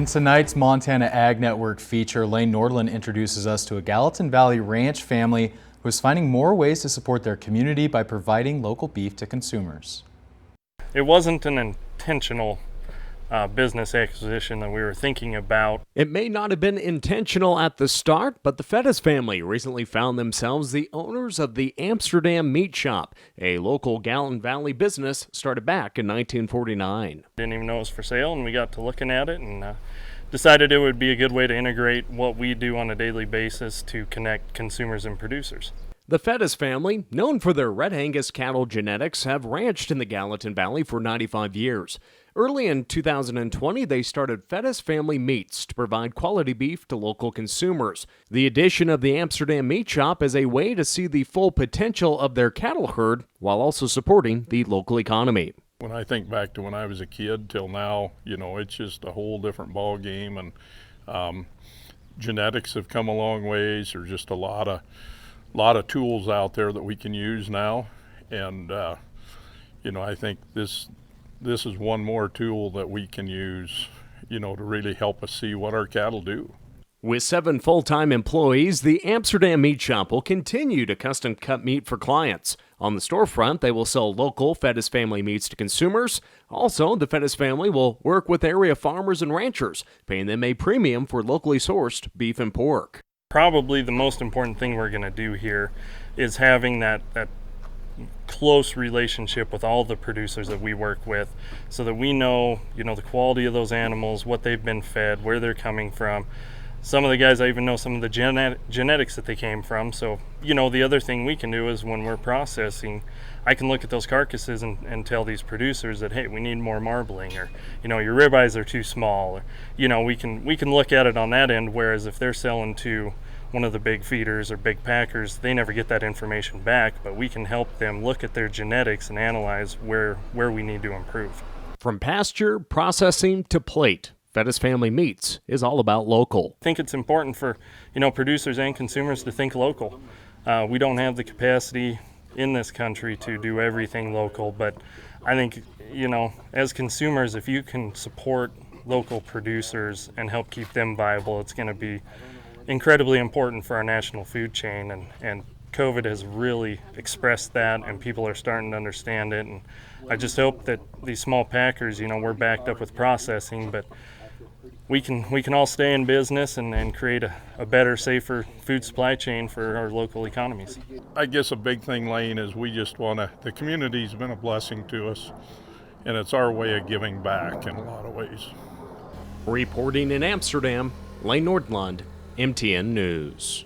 In tonight's Montana Ag Network feature, Lane Nordland introduces us to a Gallatin Valley ranch family who is finding more ways to support their community by providing local beef to consumers. It wasn't an intentional business acquisition that we were thinking about. It may not have been intentional at the start, but the Fettis family recently found themselves the owners of the Amsterdam Meat Shop, a local Gallatin Valley business started back in 1949. Didn't even know it was for sale, and we got to looking at it and decided it would be a good way to integrate what we do on a daily basis to connect consumers and producers. The Fettis family, known for their Red Angus cattle genetics, have ranched in the Gallatin Valley for 95 years. Early in 2020, they started Fettis Family Meats to provide quality beef to local consumers. The addition of the Amsterdam Meat Shop is a way to see the full potential of their cattle herd while also supporting the local economy. When I think back to when I was a kid till now, it's just a whole different ball game, and genetics have come a long ways. There's just a lot of tools out there that we can use now, and I think this is one more tool that we can use, to really help us see what our cattle do. With 7 full-time employees, the Amsterdam Meat Shop will continue to custom cut meat for clients. On the storefront, they will sell local Fettis family meats to consumers. Also, the Fettis family will work with area farmers and ranchers, paying them a premium for locally sourced beef and pork. Probably the most important thing we're going to do here is having that close relationship with all the producers that we work with, so that we know, the quality of those animals, what they've been fed, where they're coming from. Some of the guys, I even know some of the genetics that they came from. So, the other thing we can do is when we're processing, I can look at those carcasses and tell these producers that, hey, we need more marbling, or, your ribeyes are too small, or, we can look at it on that end. Whereas if they're selling to one of the big feeders or big packers, they never get that information back, but we can help them look at their genetics and analyze where we need to improve. From pasture, processing to plate, Fettis Family Meats is all about local. I think it's important for, producers and consumers to think local. We don't have the capacity in this country to do everything local, but I think, as consumers, if you can support local producers and help keep them viable, it's going to be incredibly important for our national food chain, and COVID has really expressed that, and people are starting to understand it. And I just hope that these small packers, we're backed up with processing, but we can all stay in business and create a better, safer food supply chain for our local economies. I guess a big thing, Lane, is we just the community's been a blessing to us, and it's our way of giving back in a lot of ways. Reporting in Amsterdam, Lane Nordland, MTN News.